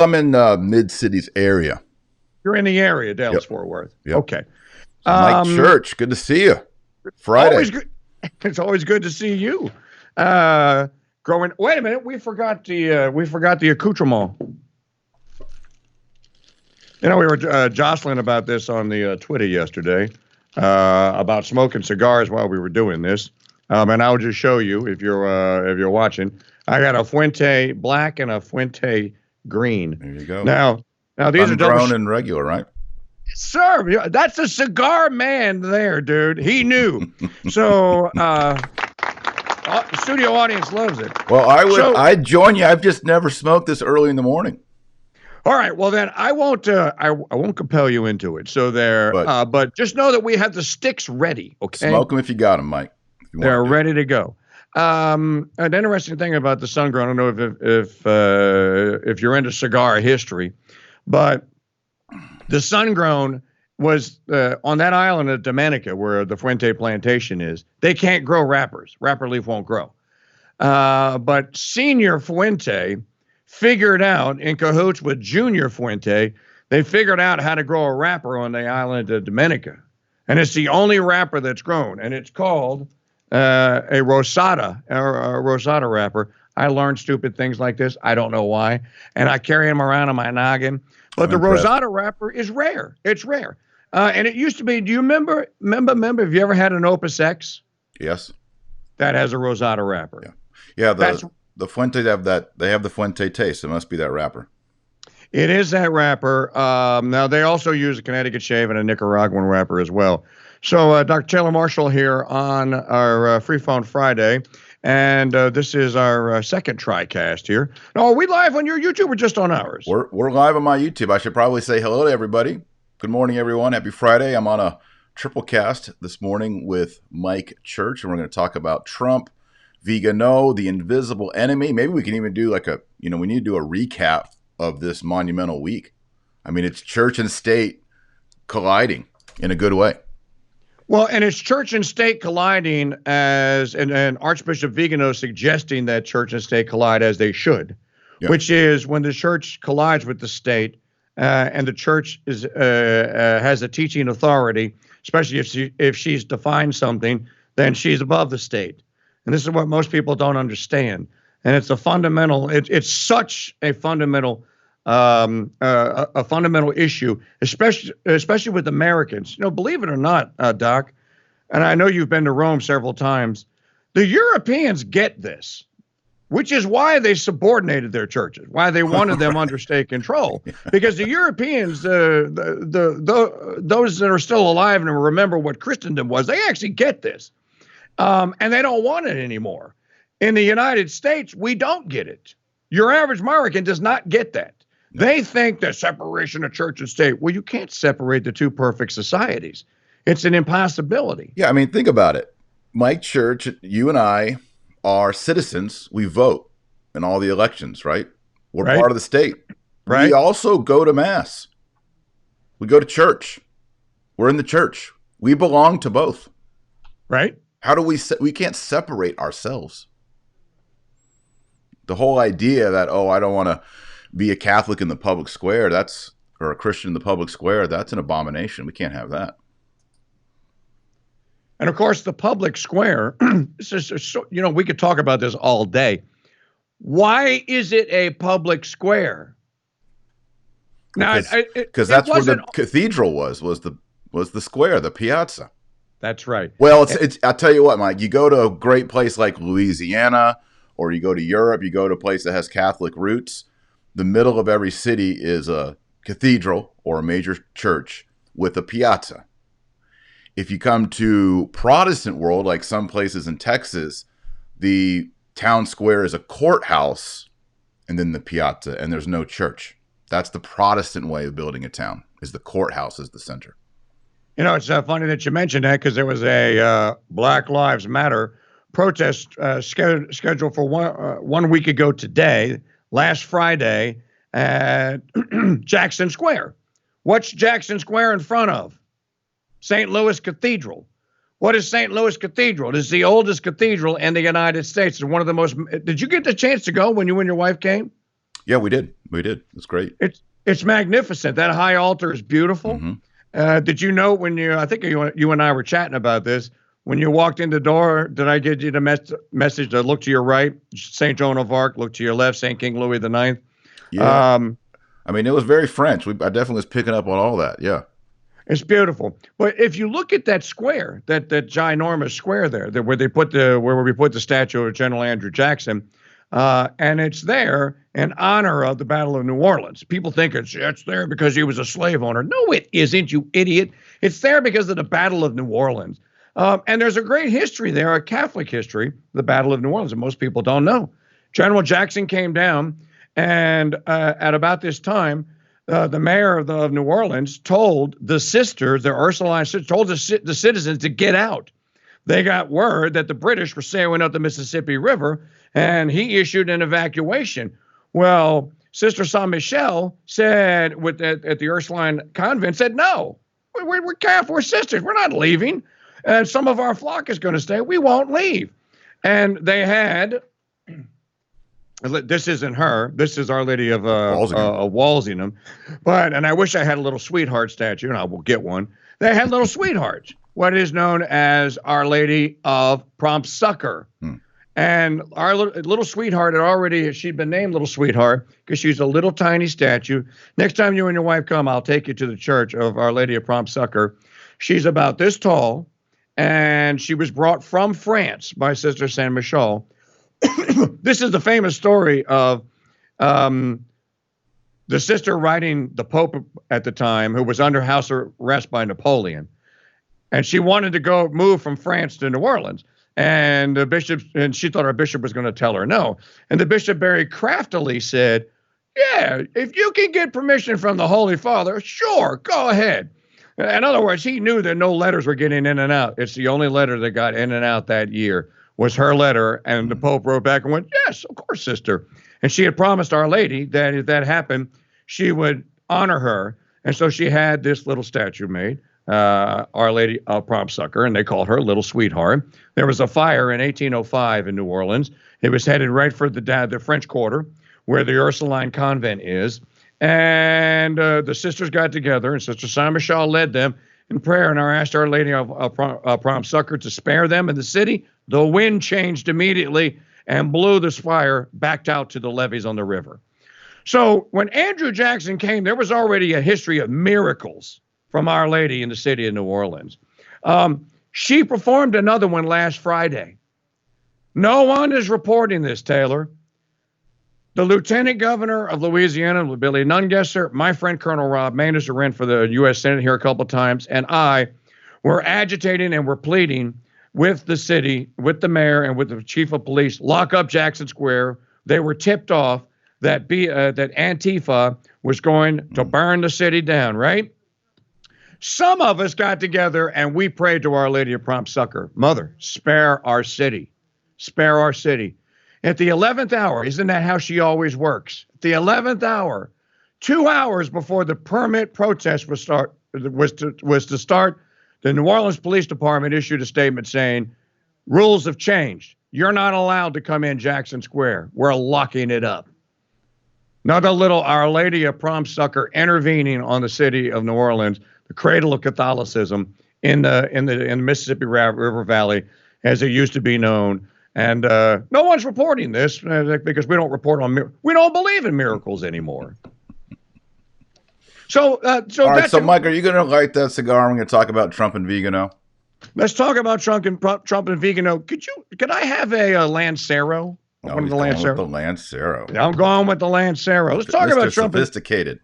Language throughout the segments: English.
I'm in Mid-Cities area. You're in the area, Dallas Yep. Fort Worth. Yep. Okay. So Mike Church, good to see you. Friday. Always good. It's always good to see you. Wait a minute, we forgot the accoutrement. You know, we were jostling about this on the Twitter yesterday about smoking cigars while we were doing this, and I'll just show you if you're watching. I got a Fuente black and a Fuente green. There you go. Now these are grown and regular, right? Sir, that's a cigar man there, dude. He knew. So, the studio audience loves it. Well, I'd join you. I've just never smoked this early in the morning. All right. Well, then I won't compel you into it. So but just know that we have the sticks ready. Okay. Smoke them if you got them, Mike. They're ready to go. An interesting thing about the sun-grown, I don't know if you're into cigar history, but the sun-grown was on that island of Dominica where the Fuente plantation is. They can't grow wrappers. Wrapper leaf won't grow. But Senior Fuente figured out, in cahoots with Junior Fuente, they figured out how to grow a wrapper on the island of Dominica. And it's the only wrapper that's grown. And it's called a Rosada, or a Rosada wrapper. I learned stupid things like this. I don't know why. And I carry them around on my noggin. But the Rosada wrapper is rare. It's rare. And it used to be, do you remember, have you ever had an Opus X? Yes. That has a Rosada wrapper. Yeah. The Fuente, they have the Fuente taste. It must be that wrapper. It is that wrapper. Now, they also use a Connecticut shave and a Nicaraguan wrapper as well. So, Dr. Taylor Marshall here on our Free Phone Friday. And this is our second TriCast here. Now, are we live on your YouTube or just on ours? We're live on my YouTube. I should probably say hello to everybody. Good morning, everyone. Happy Friday. I'm on a triple cast this morning with Mike Church, and we're going to talk about Trump, Viganò, the invisible enemy. Maybe we can even do we need to do a recap of this monumental week. I mean, it's church and state colliding in a good way. Well, and it's church and state colliding and Archbishop Viganò suggesting that church and state collide as they should, which is when the church collides with the state and the church has a teaching authority, especially if she's defined something, then she's above the state. And this is what most people don't understand. And it's a fundamental. It's such a fundamental. A fundamental issue, especially with Americans. You know, believe it or not, Doc, and I know you've been to Rome several times, the Europeans get this, which is why they subordinated their churches, why they wanted them under state control, because the Europeans, those that are still alive and remember what Christendom was, they actually get this, and they don't want it anymore. In the United States, we don't get it. Your average American does not get that. They think the separation of church and state. Well, you can't separate the two perfect societies. It's an impossibility. Yeah, I mean, think about it. Mike Church, you and I are citizens. We vote in all the elections, right? We're part of the state. Right. We also go to mass. We go to church. We're in the church. We belong to both. Right. How do we can't separate ourselves. The whole idea that, I don't want to be a Catholic in the public square, or a Christian in the public square, that's an abomination. We can't have that. And of course, the public square, we could talk about this all day. Why is it a public square? Now, because that's where the cathedral was the square, the piazza. That's right. Well, I'll tell you what, Mike, you go to a great place like Louisiana, or you go to Europe, you go to a place that has Catholic roots. The middle of every city is a cathedral or a major church with a piazza. If you come to Protestant world, like some places in Texas, the town square is a courthouse and then the piazza, and there's no church. That's the Protestant way of building a town, is the courthouse as the center. You know, it's funny that you mentioned that, because there was a Black Lives Matter protest scheduled for 1 week ago today, last Friday, at Jackson Square. What's Jackson Square in front of? St. Louis Cathedral. What is St. Louis Cathedral? It is the oldest cathedral in the United States. It's one of the most. Did you get the chance to go when you and your wife came? Yeah, we did. We did. It's great. It's magnificent. That high altar is beautiful. Hmm. Did you know when I think you and I were chatting about this, when you walked in the door, did I give you the message to look to your right, St. Joan of Arc, look to your left, St. King Louis the Ninth? Yeah. I mean, it was very French. I definitely was picking up on all that. Yeah. It's beautiful. But if you look at that square, that ginormous square there, where we put the statue of General Andrew Jackson, and it's there in honor of the Battle of New Orleans. People think it's there because he was a slave owner. No, it isn't, you idiot. It's there because of the Battle of New Orleans. And there's a great history there, a Catholic history, the Battle of New Orleans, that most people don't know. General Jackson came down, and at about this time, the mayor of New Orleans told the sisters, the Ursuline sisters, told the citizens to get out. They got word that the British were sailing up the Mississippi River, and he issued an evacuation. Well, Sister Saint Michel said at the Ursuline convent, said, no, we're Catholic, we're sisters, we're not leaving. And some of our flock is going to stay. We won't leave. And they had, this isn't her, this is Our Lady of Walsingham. And I wish I had a little sweetheart statue, and I will get one. They had little sweethearts, what is known as Our Lady of Prompt Succor. And our little sweetheart she'd been named Little Sweetheart because she's a little tiny statue. Next time you and your wife come, I'll take you to the church of Our Lady of Prompt Succor. She's about this tall, and she was brought from France by Sister Saint Michel. This is the famous story of the sister writing the Pope at the time, who was under house arrest by Napoleon. And she wanted to move from France to New Orleans. And she thought our bishop was going to tell her no. And the bishop very craftily said, yeah, if you can get permission from the Holy Father, sure, go ahead. In other words, he knew that no letters were getting in and out. It's the only letter that got in and out that year was her letter. And the Pope wrote back and went, yes, of course, sister. And she had promised Our Lady that if that happened, she would honor her. And so she had this little statue made, Our Lady of Prompt Succor, and they called her Little Sweetheart. There was a fire in 1805 in New Orleans. It was headed right for the French Quarter, where the Ursuline convent is. And the sisters got together, and Sister Saint Michel led them in prayer. And I asked Our Lady of Prompt Succor to spare them in the city. The wind changed immediately and blew this fire back out to the levees on the river. So when Andrew Jackson came, there was already a history of miracles from Our Lady in the city of New Orleans. She performed another one last Friday. No one is reporting this, Taylor. The Lieutenant Governor of Louisiana, Billy Nungesser, my friend Colonel Rob Maness, who ran for the U.S. Senate here a couple of times, and I were agitating and were pleading with the city, with the mayor, and with the chief of police, lock up Jackson Square. They were tipped off that Antifa was going to burn the city down, right? Some of us got together and we prayed to Our Lady of Prompt Succor. Mother, spare our city. Spare our city. At the 11th hour, isn't that how she always works? At the 11th hour, 2 hours before the permit protest was to start, the New Orleans Police Department issued a statement saying, rules have changed. You're not allowed to come in Jackson Square. We're locking it up. Another little Our Lady of Prompt Succor intervening on the city of New Orleans, the cradle of Catholicism in the Mississippi River Valley, as it used to be known. And no one's reporting this because we don't believe in miracles anymore. So all right. So Mike, are you going to light that cigar? I'm going to talk about Trump and Viganò. Let's talk about Trump and Viganò. Could I have a Lancero? No, one of the Lancero. The Lancero. Yeah, I'm going with the Lancero. Let's talk about Trump. Sophisticated.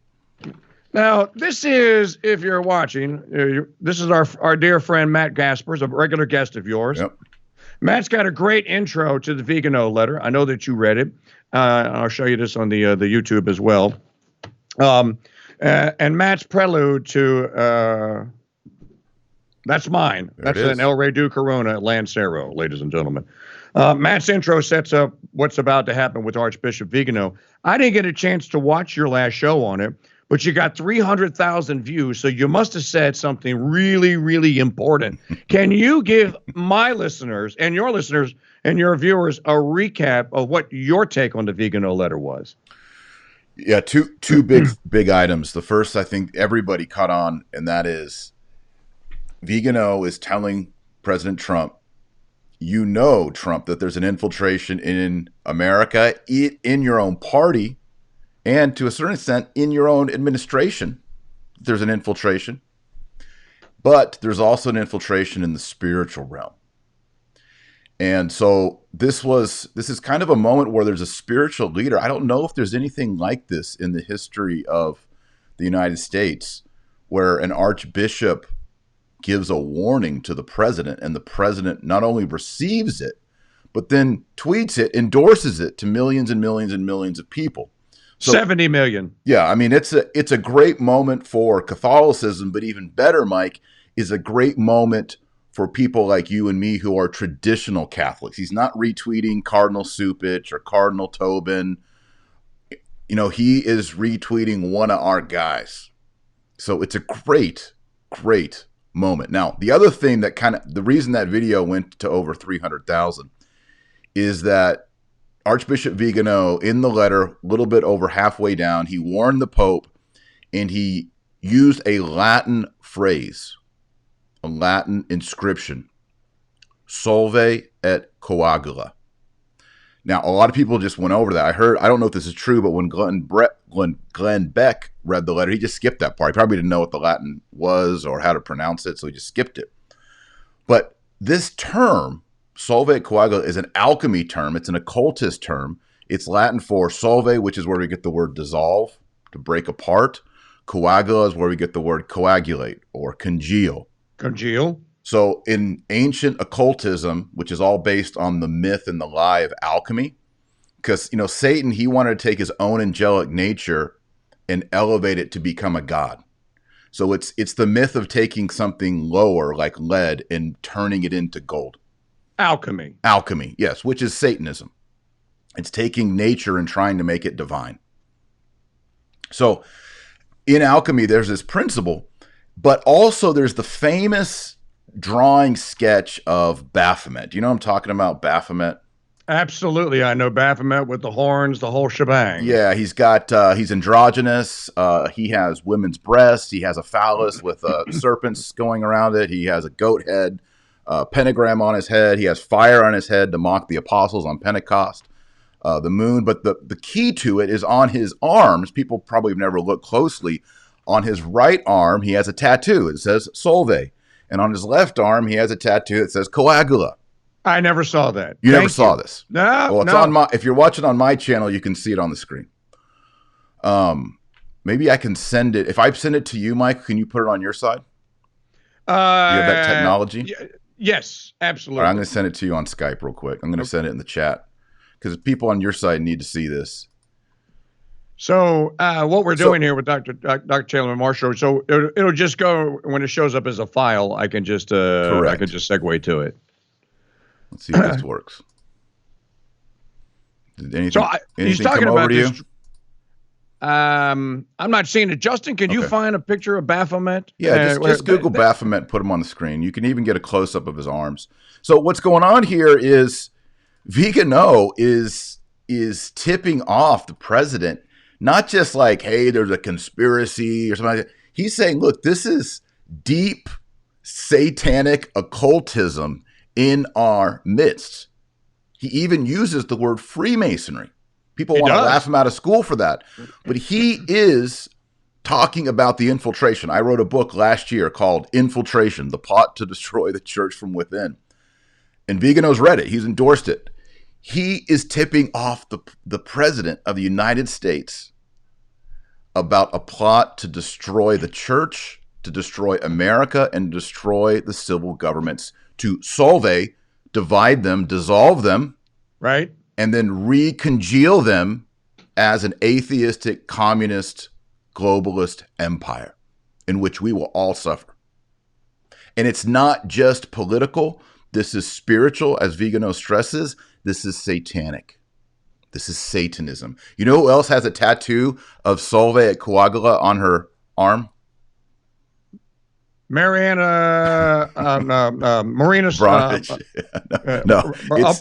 Now, this is, if you're watching, this is our dear friend Matt Gaspers, a regular guest of yours. Yep. Matt's got a great intro to the Viganò letter. I know that you read it. I'll show you this on the YouTube as well. And Matt's prelude to that's mine. That's an El Rey du Corona Lancero, ladies and gentlemen. Matt's intro sets up what's about to happen with Archbishop Viganò. I didn't get a chance to watch your last show on it, but you got 300,000 views, so you must have said something really, really important. Can you give my listeners and your listeners and your viewers a recap of what your take on the Viganò letter was? Yeah, two big items. The first, I think everybody caught on, and that is Viganò is telling President Trump, Trump, that there's an infiltration in America, in your own party, and to a certain extent in your own administration. There's an infiltration, but there's also an infiltration in the spiritual realm. And so this is kind of a moment where there's a spiritual leader. I don't know if there's anything like this in the history of the United States, where an archbishop gives a warning to the president, and the president not only receives it, but then tweets it, endorses it to millions and millions and millions of people. So, 70 million. Yeah, I mean, it's a great moment for Catholicism, but even better, Mike, is a great moment for people like you and me who are traditional Catholics. He's not retweeting Cardinal Supich or Cardinal Tobin. He is retweeting one of our guys. So it's a great, great moment. Now, the other thing that the reason that video went to over 300,000 is that Archbishop Viganò, in the letter, a little bit over halfway down, he warned the Pope, and he used a Latin phrase, a Latin inscription, Solve et coagula. Now, a lot of people just went over that. I don't know if this is true, but when Glenn Beck read the letter, he just skipped that part. He probably didn't know what the Latin was or how to pronounce it, so he just skipped it. But this term, Solve et coagula, is an alchemy term. It's an occultist term. It's Latin for solve, which is where we get the word dissolve, to break apart. Coagula is where we get the word coagulate or congeal. Congeal. So in ancient occultism, which is all based on the myth and the lie of alchemy, because, Satan, he wanted to take his own angelic nature and elevate it to become a god. So it's the myth of taking something lower like lead and turning it into gold. Alchemy. Alchemy, yes, which is Satanism. It's taking nature and trying to make it divine. So in alchemy, there's this principle, but also there's the famous drawing sketch of Baphomet. Do you know what I'm talking about, Baphomet? Absolutely. I know Baphomet with the horns, the whole shebang. Yeah, he's androgynous. He has women's breasts. He has a phallus with serpents going around it. He has a goat head, pentagram on his head. He has fire on his head to mock the apostles on Pentecost, the moon. But the key to it is on his arms. People probably have never looked closely. On his right arm, he has a tattoo. It says Solve. And on his left arm, he has a tattoo that says Coagula. I never saw that. You never saw this? No. Well, it's on if you're watching on my channel, you can see it on the screen. Maybe I can send it. If I send it to you, Mike, can you put it on your side? Do you have that technology? Yes, absolutely. All right, I'm going to send it to you on Skype real quick. I'm going to send it in the chat because people on your side need to see this. So what we're doing here with Dr. Taylor Marshall, so it'll just go when it shows up as a file. I can just segue to it. Let's see if this works. Did anything he's talking come about over to you? this. I'm not seeing it. Justin, can you find a picture of Baphomet? Yeah, just Google Baphomet and put him on the screen. You can even get a close-up of his arms. So what's going on here is Viganò is tipping off the president. Not just like, hey, there's a conspiracy or something like that. He's saying, look, this is deep satanic occultism in our midst. He even uses the word Freemasonry. People want to laugh him out of school for that. But he is talking about the infiltration. I wrote a book last year called Infiltration, the Plot to Destroy the Church from Within. And Viganò's read it. He's endorsed it. He is tipping off the president of the United States about a plot to destroy the church, to destroy America, and destroy the civil governments, to solve, divide them, dissolve them, right, and then recongeal them as an atheistic, communist, globalist empire in which we will all suffer. And it's not just political. This is spiritual, as Viganò stresses. This is satanic. This is Satanism. You know who else has a tattoo of Solve et Coagula on her arm? Marina Abramovich. No,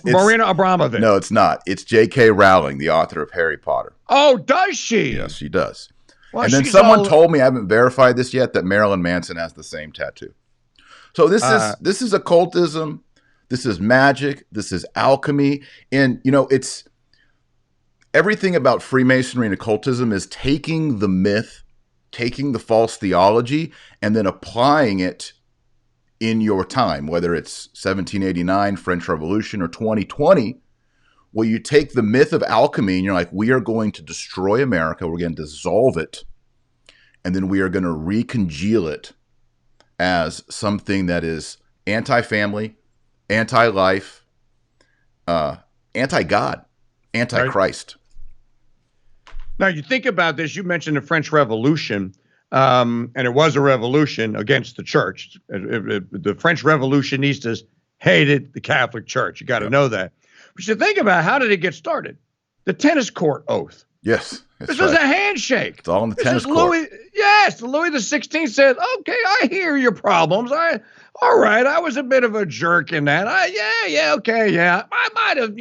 Marina Abramovich. No, it's not. It's J.K. Rowling, the author of Harry Potter. Oh, does she? Yes, she does. Well, and then someone told me, I haven't verified this yet, that Marilyn Manson has the same tattoo. So this is occultism. This is magic. This is alchemy. And, it's everything about Freemasonry and occultism is taking the myth, taking the false theology, and then applying it in your time, whether it's 1789, French Revolution, or 2020, where you take the myth of alchemy and you're like, we are going to destroy America. We're going to dissolve it. And then we are going to recongeal it as something that is anti-family, anti-life, anti-God, anti-Christ. Right. Now, you think about this. You mentioned the French Revolution, and it was a revolution against the church. The French Revolutionistas hated the Catholic Church. You got to know that. But you think about, how did it get started? The tennis court oath. Yes. This was a handshake. It's all in the tennis court. Louis XVI said, okay, I hear your problems. All right, I was a bit of a jerk in that. I might have,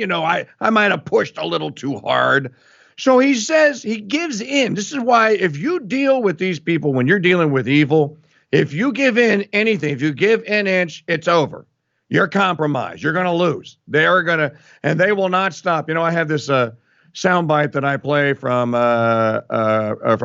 I might have pushed a little too hard. So he says, he gives in. This is why, if you deal with these people, when you're dealing with evil, if you give in anything, if you give an inch, it's over. You're compromised. You're going to lose. They are going to, and they will not stop. I have this soundbite that I play from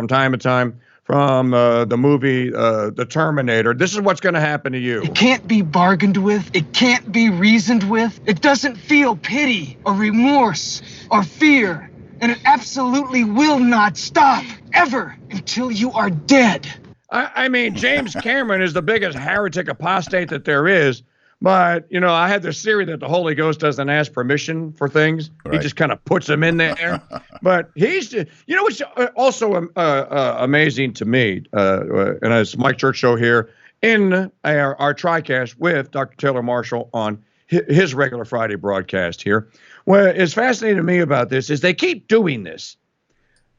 time to time from the movie The Terminator. This is what's going to happen to you. It can't be bargained with. It can't be reasoned with. It doesn't feel pity or remorse or fear. And it absolutely will not stop, ever, until you are dead. I mean, James Cameron is the biggest heretic apostate that there is. But, I had this theory that the Holy Ghost doesn't ask permission for things. Right. He just kind of puts them in there. But he's, what's also amazing to me, and it's Mike Church Show here in our TriCast with Dr. Taylor Marshall on his regular Friday broadcast here. What is fascinating to me about this is they keep doing this.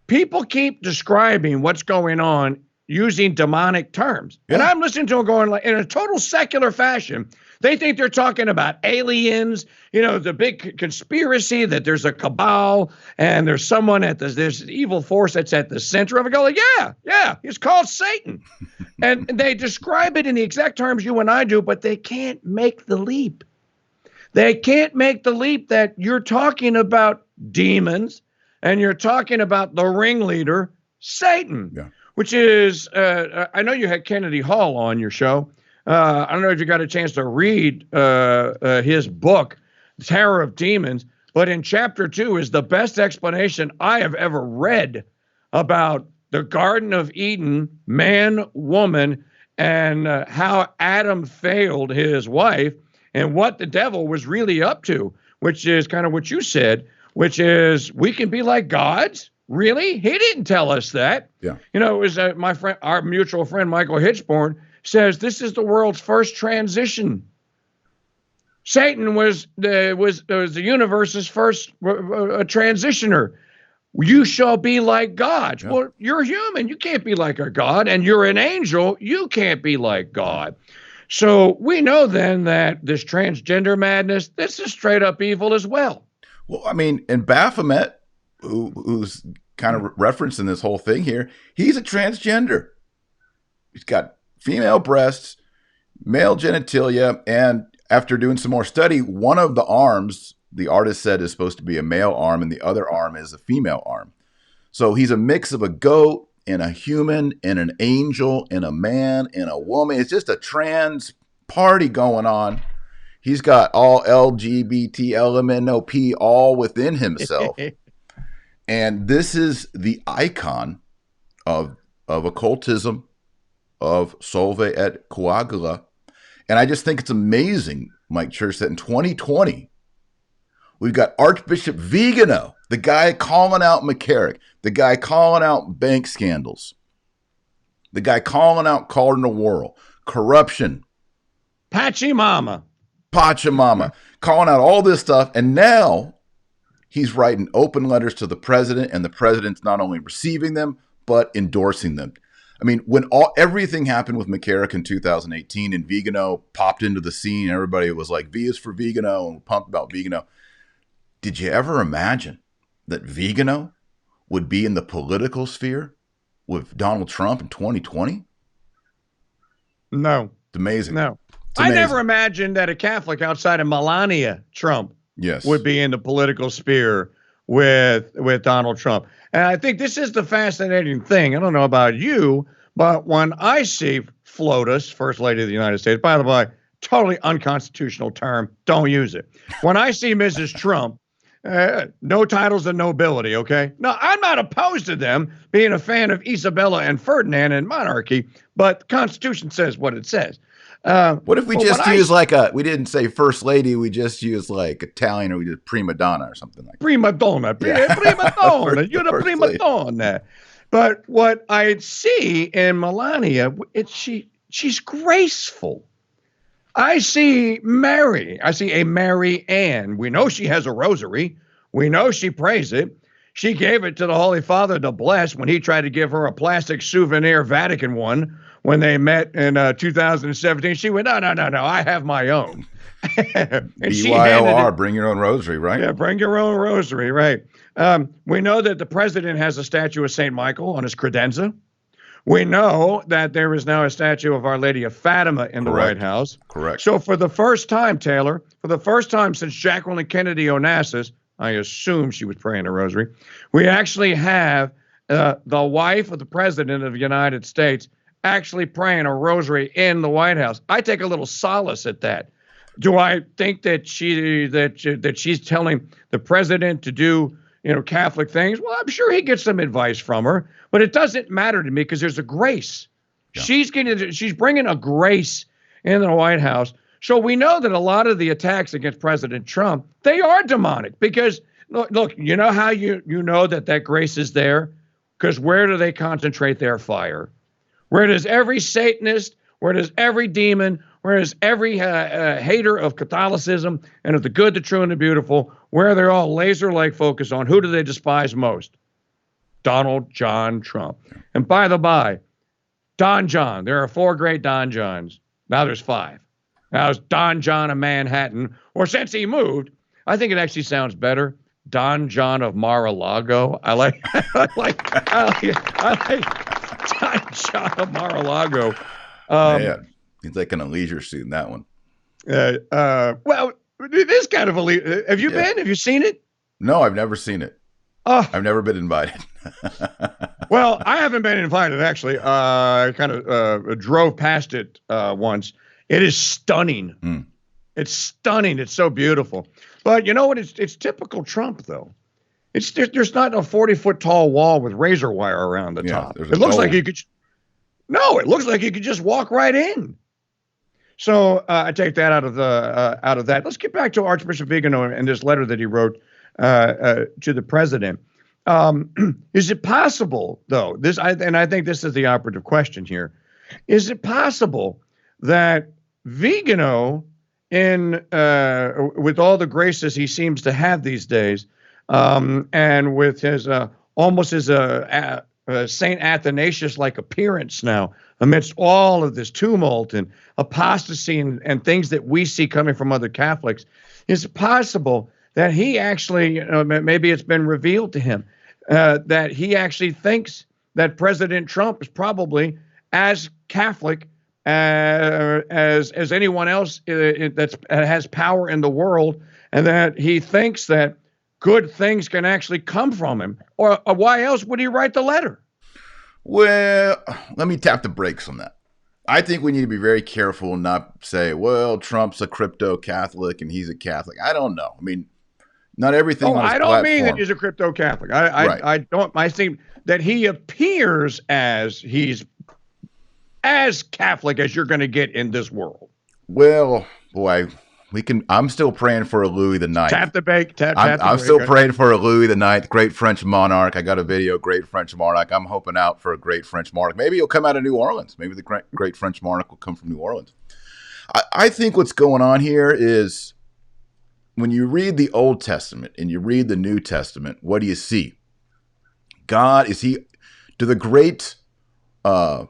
People keep describing what's going on using demonic terms. Yeah. And I'm listening to them going like in a total secular fashion. They think they're talking about aliens, the big conspiracy, that there's a cabal and there's someone there's an evil force that's at the center of it. Go like, yeah, it's called Satan. And they describe it in the exact terms you and I do, but they can't make the leap. They can't make the leap that you're talking about demons and you're talking about the ringleader, Satan, which is, I know you had Kennedy Hall on your show. I don't know if you got a chance to read his book, Terror of Demons, but in chapter 2 is the best explanation I have ever read about the Garden of Eden, man, woman, and how Adam failed his wife and what the devil was really up to, which is kind of what you said, which is we can be like gods. Really? He didn't tell us that. Yeah. It was my friend, our mutual friend, Michael Hitchborn, says this is the world's first transition. Satan was the universe's first transitioner. You shall be like God. Yeah. Well, you're human. You can't be like a God. And you're an angel. You can't be like God. So we know then that this transgender madness, this is straight up evil as well. Well, I mean, and Baphomet, who's kind of referenced in this whole thing here, he's a transgender. He's got female breasts, male genitalia, and after doing some more study, one of the arms, the artist said, is supposed to be a male arm, and the other arm is a female arm. So he's a mix of a goat and a human and an angel and a man and a woman. It's just a trans party going on. He's got all LGBT, LMNOP all within himself. And this is the icon of occultism, of Solve et Coagula. And I just think it's amazing, Mike Church, that in 2020, we've got Archbishop Viganò, the guy calling out McCarrick, the guy calling out bank scandals, the guy calling out Cardinal Wuerl, corruption. Pachamama, calling out all this stuff. And now he's writing open letters to the president, and the president's not only receiving them, but endorsing them. I mean, when everything happened with McCarrick in 2018 and Viganò popped into the scene, everybody was like, V is for Viganò and pumped about Viganò. Did you ever imagine that Viganò would be in the political sphere with Donald Trump in 2020? No. It's amazing. No. It's I amazing. never imagined that a Catholic outside of Melania Trump would be in the political sphere with Donald Trump. And I think this is the fascinating thing. I don't know about you, but when I see FLOTUS, First Lady of the United States, by the way, totally unconstitutional term, don't use it. When I see Mrs. Trump, no titles of nobility, okay? No, I'm not opposed to them being a fan of Isabella and Ferdinand and monarchy, but the Constitution says what it says. What if we just use we didn't say First Lady, we just use like Italian, or we did prima donna or something like that. Prima donna. You're the prima donna. But what I see in Melania, she's graceful. I see Mary. I see a Mary Ann. We know she has a rosary. We know she prays it. She gave it to the Holy Father to bless when he tried to give her a plastic souvenir Vatican one when they met in 2017. She went, no, I have my own. And BYOR, bring your own rosary, right? Yeah, bring your own rosary, right. We know that the president has a statue of St. Michael on his credenza. We know that there is now a statue of Our Lady of Fatima in the White House. Correct. So for the first time, Taylor, for the first time since Jacqueline Kennedy Onassis, I assume she was praying a rosary, we actually have the wife of the president of the United States actually praying a rosary in the White House. I take a little solace at that. Do I think that she's telling the president to do, Catholic things? Well, I'm sure he gets some advice from her, but it doesn't matter to me because there's a grace. Yeah. She's bringing a grace in the White House. So we know that a lot of the attacks against President Trump, they are demonic because look, you know how you know that grace is there? Because where do they concentrate their fire? Where does every Satanist, where does every demon, where does every hater of Catholicism and of the good, the true, and the beautiful, where they're all laser-like focused on, who do they despise most? Donald John Trump. And by the by, Don John, there are 4 great Don Johns. Now there's 5. Now there's Don John of Manhattan, or since he moved, I think it actually sounds better, Don John of Mar-a-Lago. I like Don John of Mar-a-Lago. Man, he's like in a leisure suit in that one. Well, it is kind of a. Have you been? Have you seen it? No, I've never seen it. I've never been invited. Well, I haven't been invited, actually. I kind of drove past it once. It is stunning. Mm. It's stunning. It's so beautiful. But you know what? It's typical Trump, though. There's not a 40-foot tall wall with razor wire around the top. It looks like you could. No, it looks like you could just walk right in. So I take that out of that. Let's get back to Archbishop Viganò and this letter that he wrote to the president. Is it possible, though? I think this is the operative question here. Is it possible that Viganò, with all the graces he seems to have these days, and with his almost his Saint Athanasius-like appearance now, amidst all of this tumult and apostasy and things that we see coming from other Catholics, is it possible that he actually, maybe it's been revealed to him, that he actually thinks that President Trump is probably as Catholic as anyone else that has power in the world, and that he thinks that good things can actually come from him? Or why else would he write the letter? Well, let me tap the brakes on that. I think we need to be very careful and not say, well, Trump's a crypto-Catholic and he's a Catholic. I don't know. I mean, not everything on his platform. Mean that he's a crypto-Catholic. I think that he appears as he's as Catholic as you're going to get in this world. Well, boy, I'm still praying for a Louis the Ninth. Tap the bake. I'm still praying for a Louis the Ninth, great French monarch. I got a video, great French monarch. I'm hoping out for a great French monarch. Maybe he'll come out of New Orleans. Maybe the great French monarch will come from New Orleans. I think what's going on here is when you read the Old Testament and you read the New Testament, what do you see? God, do the great uh,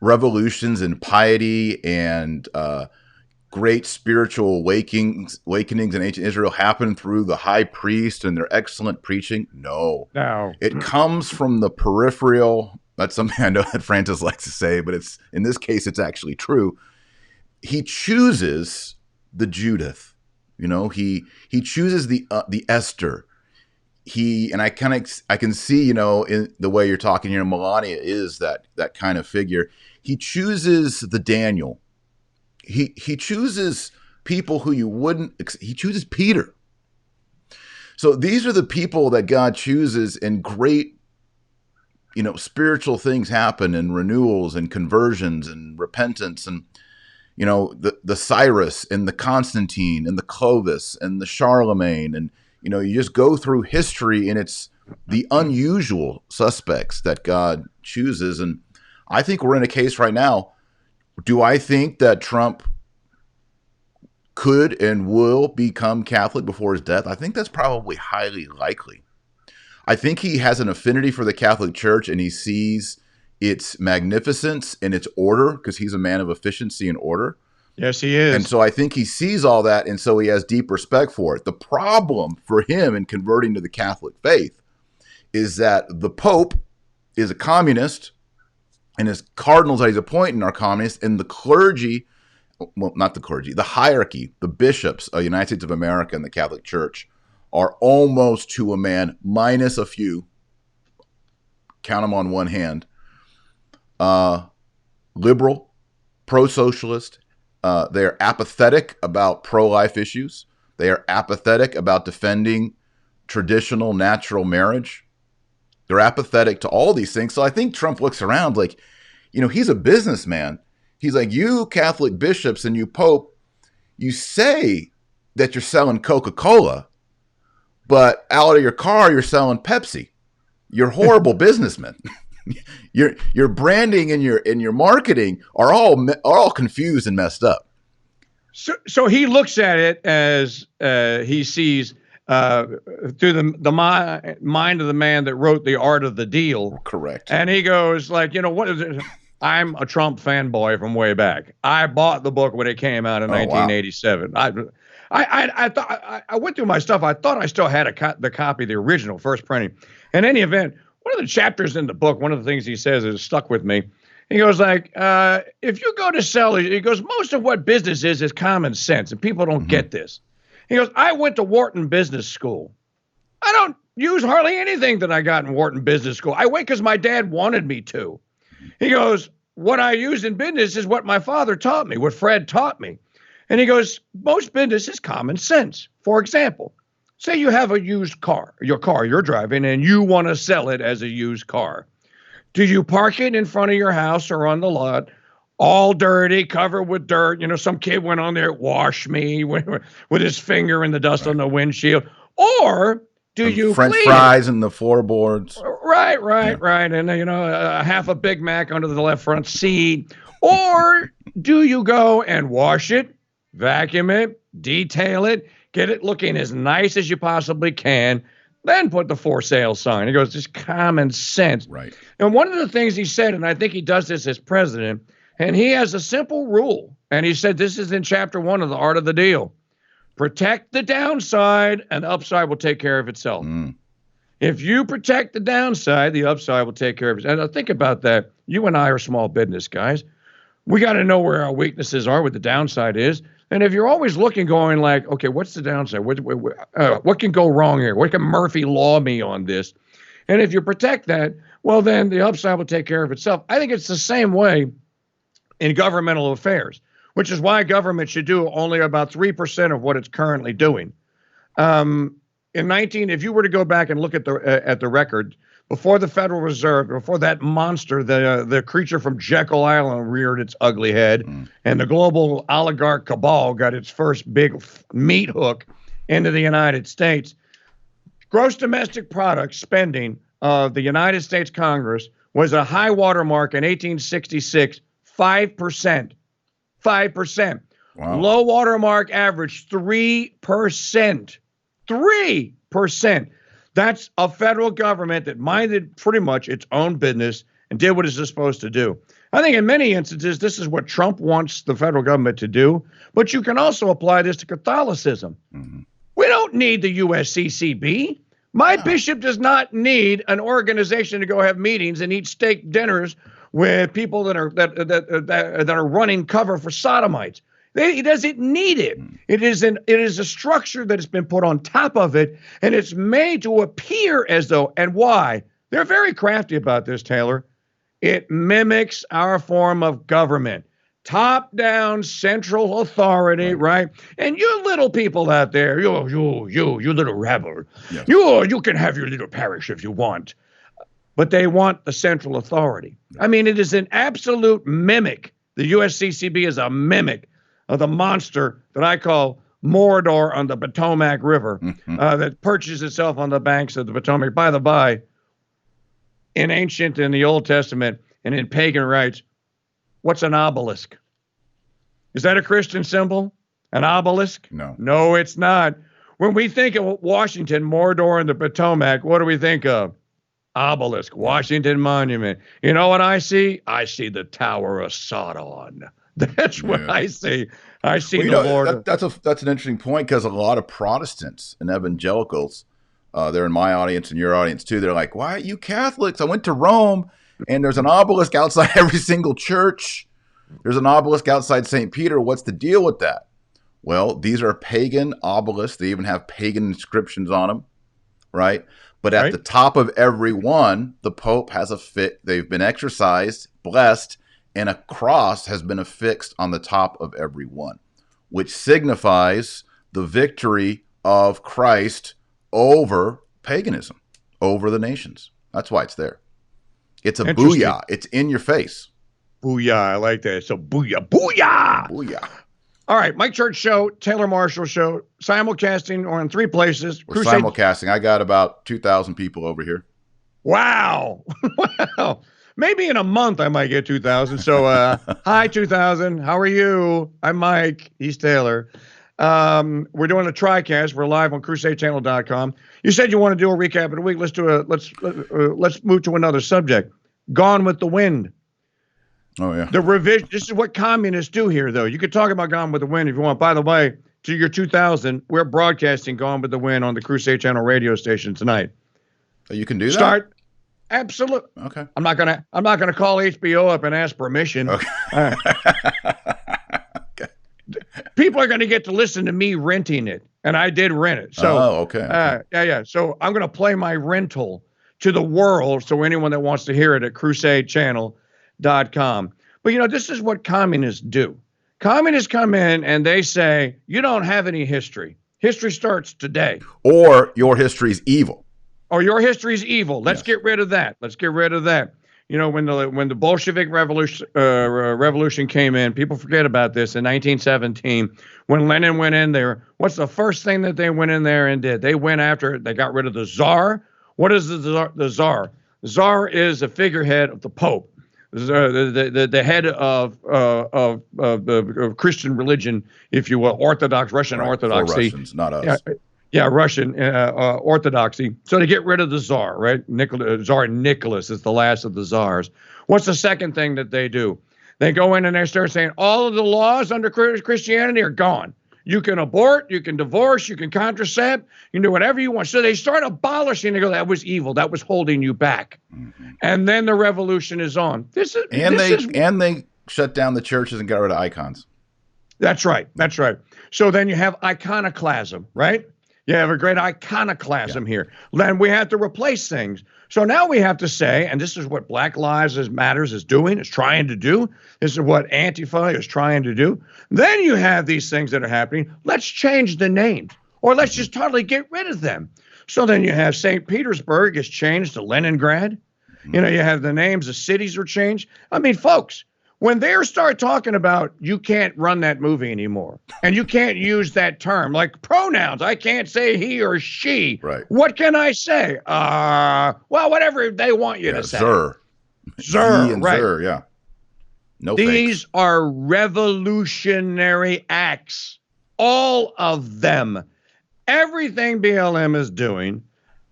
revolutions in piety and great spiritual awakenings in ancient Israel happened through the high priest and their excellent preaching? No. No. It comes from the peripheral. That's something I know that Francis likes to say, but it's in this case, it's actually true. He chooses the Judith. He chooses the Esther. I can see, in the way you're talking here, Melania is that kind of figure. He chooses the Daniel. He chooses people who you wouldn't. He chooses Peter. So these are the people that God chooses, and great, spiritual things happen, and renewals and conversions and repentance, and the Cyrus and the Constantine and the Clovis and the Charlemagne, and you just go through history, and it's the unusual suspects that God chooses. And I think we're in a case right now. Do I think that Trump could and will become Catholic before his death? I think that's probably highly likely. I think he has an affinity for the Catholic Church, and he sees its magnificence and its order, because he's a man of efficiency and order. Yes, he is. And so I think he sees all that, and so he has deep respect for it. The problem for him in converting to the Catholic faith is that the Pope is a communist, and his cardinals that he's appointing are communists, and the clergy, well, not the clergy, the hierarchy, the bishops of the United States of America and the Catholic Church are almost to a man, minus a few, count them on one hand, liberal, pro-socialist. They're apathetic about pro-life issues. They are apathetic about defending traditional natural marriage. They're apathetic to all these things. So I think Trump looks around like, he's a businessman. He's like, you Catholic bishops and you Pope, you say that you're selling Coca-Cola, but out of your car, you're selling Pepsi. You're horrible businessmen. Your branding and your marketing are all confused and messed up. So he looks at it as he sees through the mind of the man that wrote The Art of the Deal. Correct. And he goes like, what is it? I'm a Trump fanboy from way back. I bought the book when it came out in 1987. Wow. I thought I went through my stuff. I thought I still had the copy, the original first printing. In any event, one of the chapters in the book, one of the things he says is stuck with me. He goes like, if you go to sell, he goes, most of what business is common sense, and people don't get this. He goes, I went to Wharton Business School. I don't use hardly anything that I got in Wharton Business School. I went because my dad wanted me to. He goes, what I use in business is what my father taught me, what Fred taught me. And he goes, most business is common sense. For example, say you have a used car, your car you're driving, and you want to sell it as a used car. Do you park it in front of your house or on the lot, all dirty, covered with dirt? Some kid went on there, wash me with his finger in the dust on the windshield. Or do you French clean fries and the floorboards? Right. And, half a Big Mac under the left front seat. Or do you go and wash it, vacuum it, detail it, get it looking as nice as you possibly can, then put the for sale sign? He goes, just common sense. Right. And one of the things he said, and I think he does this as president, and he has a simple rule. And he said, this is in chapter 1 of The Art of the Deal. Protect the downside, and the upside will take care of itself. If you protect the downside, the upside will take care of itself. And think about that. You and I are small business guys. We got to know where our weaknesses are, what the downside is. And if you're always looking, going like, okay, what's the downside? What can go wrong here? What can Murphy Law me on this? And if you protect that, well, then the upside will take care of itself. I think it's the same way in governmental affairs, which is why government should do only about 3% of what it's currently doing. If you were to go back and look at the record, before the Federal Reserve, before that monster, the creature from Jekyll Island reared its ugly head, and the global oligarch cabal got its first big meat hook into the United States, gross domestic product spending of the United States Congress was a high water mark in 1866, 5%. 5%. Wow. Low water mark average 3%. 3%. That's a federal government that minded pretty much its own business and did what it's supposed to do. I think in many instances, this is what Trump wants the federal government to do, but you can also apply this to Catholicism. Mm-hmm. We don't need the USCCB. My bishop does not need an organization to go have meetings and eat steak dinners with people that are running cover for sodomites. He doesn't need it. It is a structure that has been put on top of it, and it's made to appear as though, and why? They're very crafty about this, Taylor. It mimics our form of government. Top-down central authority, right? And you little people out there, you little rebel, yes. You can have your little parish if you want, but they want the central authority. I mean, it is an absolute mimic. The USCCB is a mimic of the monster that I call Mordor on the Potomac River, that perches itself on the banks of the Potomac. By the by, in the Old Testament and in pagan rites, what's an obelisk? Is that a Christian symbol? An obelisk? No. No, it's not. When we think of Washington, Mordor, and the Potomac, what do we think of? Obelisk, Washington Monument. You know what I see? I see the Tower of Sodom. That's what I see. I see the Lord. That's an interesting point, because a lot of Protestants and evangelicals, they're in my audience and your audience too. They're like, why are you Catholics? I went to Rome and there's an obelisk outside every single church. There's an obelisk outside St. Peter. What's the deal with that? Well, these are pagan obelisks. They even have pagan inscriptions on them, right? But at the top of every one, the Pope has they've been exorcised, blessed, and a cross has been affixed on the top of every one, which signifies the victory of Christ over paganism, over the nations. That's why it's there. It's a booyah. It's in your face. Booyah. I like that. So booyah, booyah. Booyah. All right. Mike Church Show, Taylor Marshall Show, simulcasting or in 3 places. We're simulcasting. I got about 2,000 people over here. Wow. Wow. Maybe in a month I might get 2,000. So hi, 2,000. How are you? I'm Mike. He's Taylor. We're doing a TriCast. We're live on CrusadeChannel.com. You said you want to do a recap of the week. Let's move to another subject. Gone with the Wind. Oh yeah. The revision. This is what communists do here, though. You could talk about Gone with the Wind if you want. By the way, to your 2,000, we're broadcasting Gone with the Wind on the Crusade Channel radio station tonight. You can do that. Absolutely. Okay. I'm not gonna call HBO up and ask permission. Okay. Okay. People are gonna get to listen to me renting it, and I did rent it. So okay. Yeah. So I'm gonna play my rental to the world. So anyone that wants to hear it at CrusadeChannel.com. But this is what communists do. Communists come in and they say, you don't have any history. History starts today. Or your history's evil. Or your history's evil. Let's get rid of that. Let's get rid of that. When the Bolshevik revolution came in, people forget about this in 1917. When Lenin went in there, what's the first thing that they went in there and did? They got rid of the Tsar. What is the Tsar? The Tsar is a figurehead of the Pope, the head of Christian religion, if you will, Russian Orthodoxy. For Russians, not us. Yeah, Russian Orthodoxy. So to get rid of the Tsar, right? Tsar Nicholas is the last of the Tsars. What's the second thing that they do? They go in and they start saying all of the laws under Christianity are gone. You can abort, you can divorce, you can contracept, you can do whatever you want. So they start abolishing. They go, that was evil. That was holding you back. Mm-hmm. And then the revolution is on. And they shut down the churches and got rid of icons. That's right. That's right. So then you have iconoclasm, right? You have a great iconoclasm here. Then we have to replace things. So now we have to say, and this is what Black Lives Matters is doing, is trying to do. This is what Antifa is trying to do. Then you have these things that are happening. Let's change the names, or let's just totally get rid of them. So then you have St. Petersburg is changed to Leningrad. You have the names of cities are changed. I mean, folks, when they start talking about you can't run that movie anymore and you can't use that term, like pronouns, I can't say he or she. Right. What can I say? Well, whatever they want you to say. Sir, right. Sir, yeah. No These fakes. are revolutionary acts. All of them. Everything BLM is doing,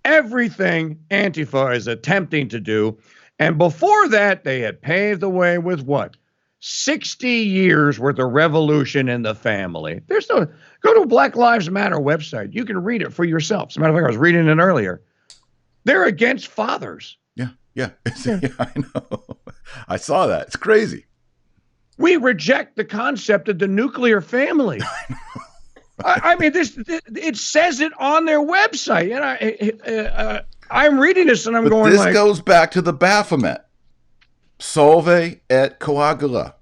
everything Antifa is attempting to do, And before that, they had paved the way with what? 60 years worth of revolution in the family. There's no, go to a Black Lives Matter website. You can read it for yourself. As a matter of fact, I was reading it earlier. They're against fathers. Yeah. Yeah, I know. I saw that. It's crazy. We reject the concept of the nuclear family. I mean, it says it on their website. And I'm reading this and I'm going this like... This goes back to the Baphomet. Solve et coagula.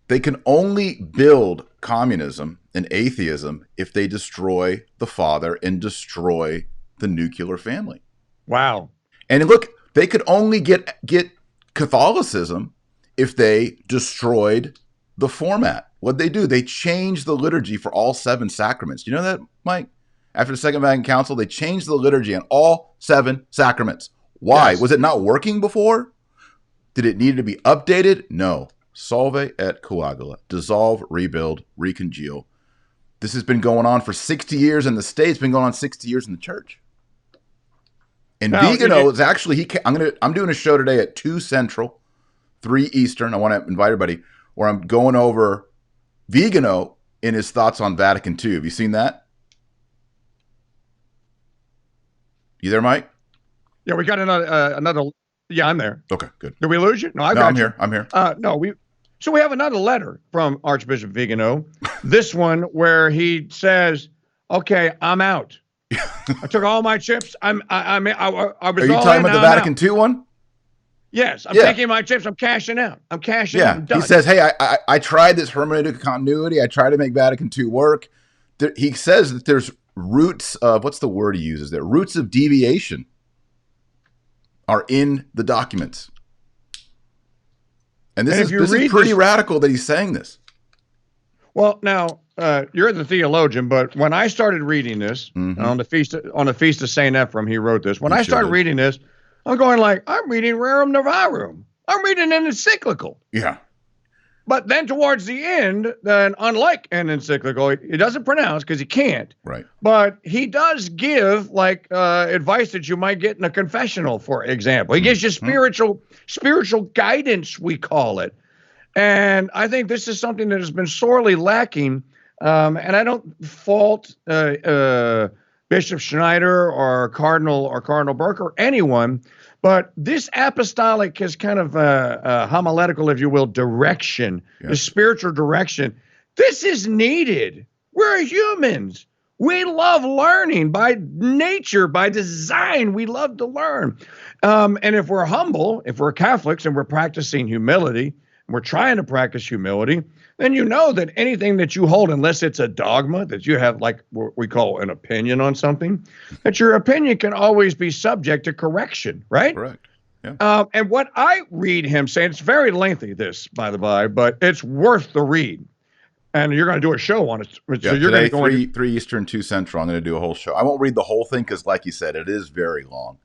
They can only build communism and atheism if they destroy the father and destroy the nuclear family. Wow. And look, they could only get Catholicism if they destroyed the format. What'd they do? They changed the liturgy for all 7 sacraments. Do you know that, Mike? After the Second Vatican Council, they changed the liturgy on all 7 sacraments. Why? Yes. Was it not working before? Did it need to be updated? No. Solve et coagula. Dissolve, rebuild, recongeal. This has been going on for 60 years in the States. It's been going on 60 years in the church. And now, Viganò is actually, I'm doing a show today at 2 Central, 3 Eastern. I want to invite everybody, where I'm going over Viganò in his thoughts on Vatican II. Have you seen that? You there, Mike? Yeah, we got another. Yeah, I'm there. Okay, good. Did we lose you? No, I'm here. I'm here. So we have another letter from Archbishop Viganò. This one where he says, "Okay, I'm out. I took all my chips. I was Are you all talking in, about the Vatican II one? Yes, I'm taking my chips. I'm cashing out. I'm cashing out. I'm done. He says, hey, I tried this hermeneutic continuity. I tried to make Vatican II work. He says that there's roots of, what's the word he uses there? Roots of deviation are in the documents. And this is pretty radical that he's saying this. Well, now, you're the theologian, but when I started reading this, on the feast of St. Ephraim, he wrote this. When I started reading this, I'm going like, I'm reading Rerum Novarum. I'm reading an encyclical. Yeah. But then towards the end, then unlike an encyclical, he doesn't pronounce because he can't. Right. But he does give like advice that you might get in a confessional, for example. He gives you spiritual guidance, we call it. And I think this is something that has been sorely lacking. And I don't fault Bishop Schneider or Cardinal Burke or anyone, but this apostolic is kind of homiletical, if you will, direction, the spiritual direction. This is needed. We're humans. We love learning by nature, by design. We love to learn. And if we're humble, if we're Catholics and we're practicing humility, and we're trying to practice humility, then you know that anything that you hold, unless it's a dogma, that you have like what we call an opinion on something, that your opinion can always be subject to correction, right? Correct. Yeah. And what I read him saying, it's very lengthy, this, by the by, but it's worth the read. And you're going to do a show on it. So you're today, going to go 3 Eastern, 2 Central. I'm going to do a whole show. I won't read the whole thing because, like you said, it is very long.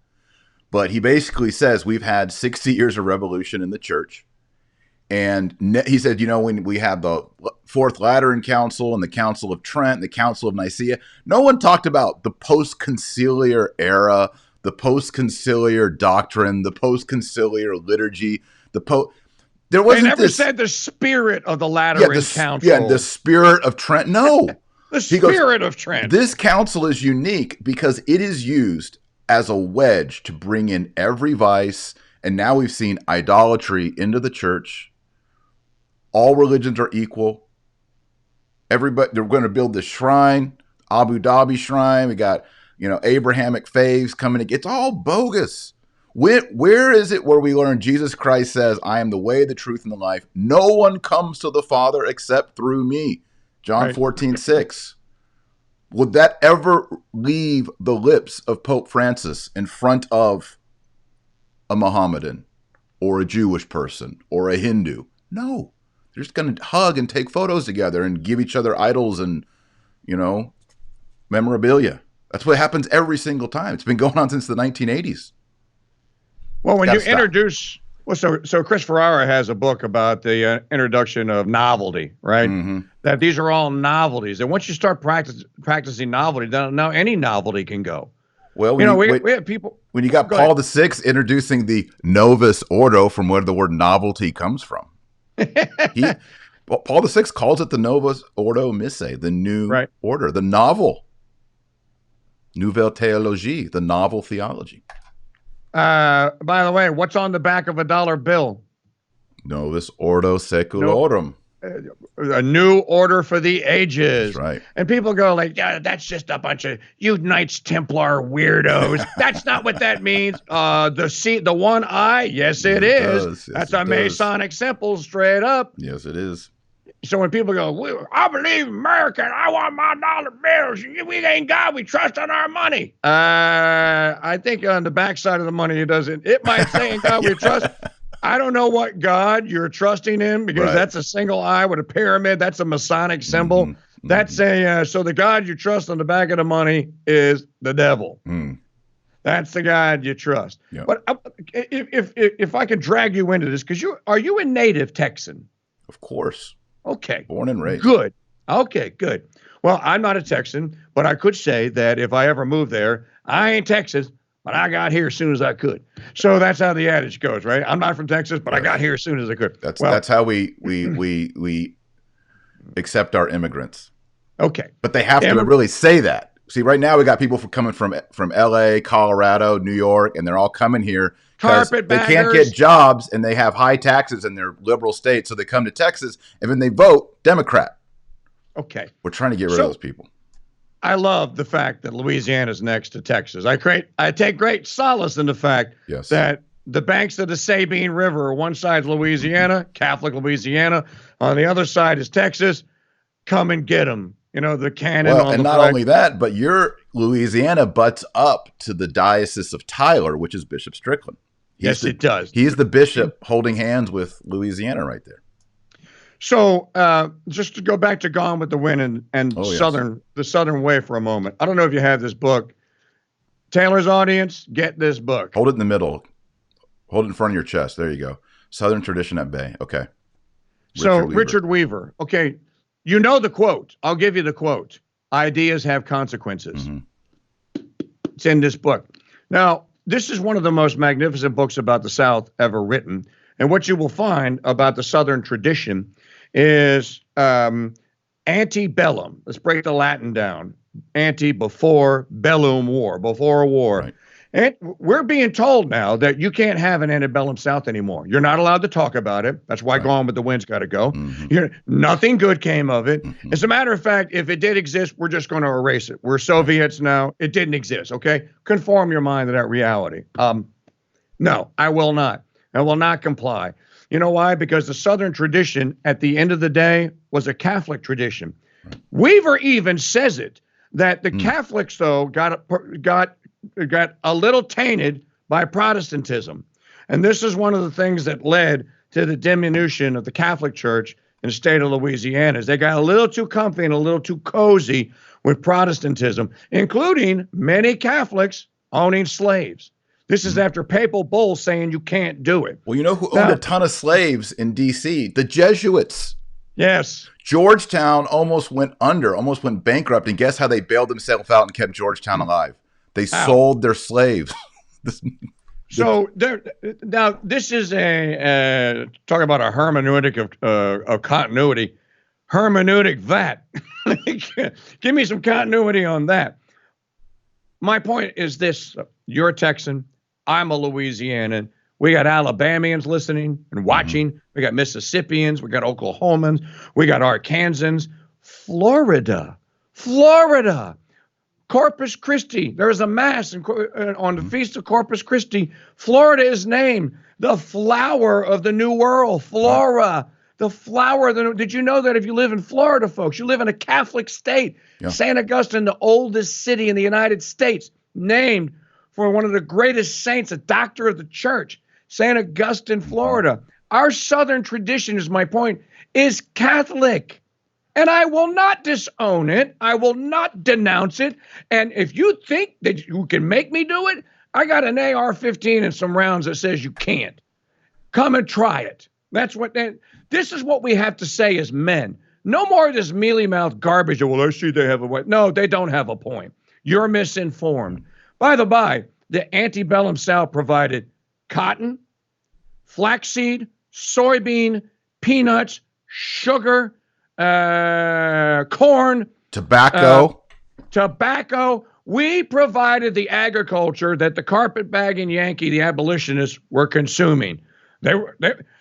But he basically says we've had 60 years of revolution in the church. And he said, you know, when we had the Fourth Lateran Council and the Council of Trent, the Council of Nicaea, no one talked about the post-conciliar era, the post-conciliar doctrine, the post-conciliar liturgy, there wasn't. They never said the spirit of the Lateran Council. Yeah, the spirit of Trent. No. The spirit of Trent. This council is unique because it is used as a wedge to bring in every vice. And now we've seen idolatry into the church. All religions are equal. Everybody, they're going to build this shrine, Abu Dhabi shrine. We got, Abrahamic faiths coming. It's all bogus. Where is it where we learn Jesus Christ says, I am the way, the truth, and the life. No one comes to the Father except through me. John 14:6. Would that ever leave the lips of Pope Francis in front of a Mohammedan or a Jewish person or a Hindu? No. They're just going to hug and take photos together and give each other idols and, memorabilia. That's what happens every single time. It's been going on since the 1980s. Well, when you introduce, so Chris Ferrara has a book about the introduction of novelty, right? Mm-hmm. That these are all novelties. And once you start practicing novelty, now any novelty can go. Well, we have people. when you got Paul VI introducing the Novus Ordo, from where the word novelty comes from. Paul VI calls it the Novus Ordo Missae, the new order, the novel. Nouvelle Théologie, the novel theology. By the way, what's on the back of a dollar bill? Novus Ordo Seculorum. A new order for the ages. That's right. And people go like, yeah, that's just a bunch of you Knights Templar weirdos. That's not what that means. The one eye, yes, it is. Yes, that's a Masonic symbol, straight up. Yes, it is. So when people go, I believe American, I want my dollar bills. We ain't God, we trust on our money. I think on the backside of the money, it might say in God we trust. I don't know what God you're trusting in, because that's a single eye with a pyramid. That's a Masonic symbol. Mm-hmm. That's so the God you trust on the back of the money is the devil. Mm. That's the God you trust. Yep. But if I could drag you into this, because are you a native Texan? Of course. Okay. Born and raised. Good. Okay, good. Well, I'm not a Texan, but I could say that if I ever moved there, I ain't Texas, but I got here as soon as I could. So that's how the adage goes, right? I'm not from Texas, but I got here as soon as I could. That's how we accept our immigrants. Okay. But they have to really say that. See, right now we got people coming from LA, Colorado, New York, and they're all coming here because they can't get jobs and they have high taxes in their liberal state. So they come to Texas and then they vote Democrat. Okay. We're trying to get rid of those people. I love the fact that Louisiana is next to Texas. I take great solace in the fact that the banks of the Sabine River, one side is Louisiana, Catholic Louisiana, on the other side is Texas. Come and get them. You know, the cannon on the and not only that, but your Louisiana butts up to the Diocese of Tyler, which is Bishop Strickland. It does. He's the bishop holding hands with Louisiana right there. So just to go back to Gone with the Wind and the Southern Way for a moment. I don't know if you have this book. Taylor's audience, get this book. Hold it in the middle. Hold it in front of your chest. There you go. Southern Tradition at Bay. Okay. Richard Weaver. Okay. You know the quote. I'll give you the quote. Ideas have consequences. Mm-hmm. It's in this book. Now, this is one of the most magnificent books about the South ever written. And what you will find about the Southern tradition is antebellum. Let's break the Latin down. Ante, before, bellum, war, before a war. Right. And we're being told now that you can't have an antebellum South anymore. You're not allowed to talk about it. That's why Gone with the Wind's got to go. Mm-hmm. Nothing good came of it. Mm-hmm. As a matter of fact, if it did exist, we're just going to erase it. We're Soviets now. It didn't exist, okay? Conform your mind to that reality. No, I will not. I will not comply. You know why? Because the Southern tradition, at the end of the day, was a Catholic tradition. Right. Weaver even says it, that the Catholics, though, got a little tainted by Protestantism. And this is one of the things that led to the diminution of the Catholic Church in the state of Louisiana. Is they got a little too comfy and a little too cozy with Protestantism, including many Catholics owning slaves. This is after papal bulls saying you can't do it. Well, you know who owned a ton of slaves in D.C.? The Jesuits. Yes. Georgetown almost went bankrupt. And guess how they bailed themselves out and kept Georgetown alive? They sold their slaves. So now this is talk about a hermeneutic of continuity. Hermeneutic that. Give me some continuity on that. My point is this. You're a Texan. I'm a Louisianan. We got Alabamians listening and watching. Mm-hmm. We got Mississippians. We got Oklahomans. We got Arkansans. Florida. Corpus Christi. There is a mass on the Feast of Corpus Christi. Florida is named the flower of the New World. Flora, the flower. Did you know that if you live in Florida, folks, you live in a Catholic state? Yeah. St. Augustine, the oldest city in the United States, named for one of the greatest saints, a doctor of the church, St. Augustine, Florida. Our Southern tradition, is my point, is Catholic. And I will not disown it. I will not denounce it. And if you think that you can make me do it, I got an AR-15 and some rounds that says you can't. Come and try it. This is what we have to say as men. No more of this mealy-mouthed garbage. Well, I see they have a point. No, they don't have a point. You're misinformed. By the by, the antebellum South provided cotton, flaxseed, soybean, peanuts, sugar, corn, tobacco. We provided the agriculture that the carpetbagging Yankee, the abolitionists, were consuming.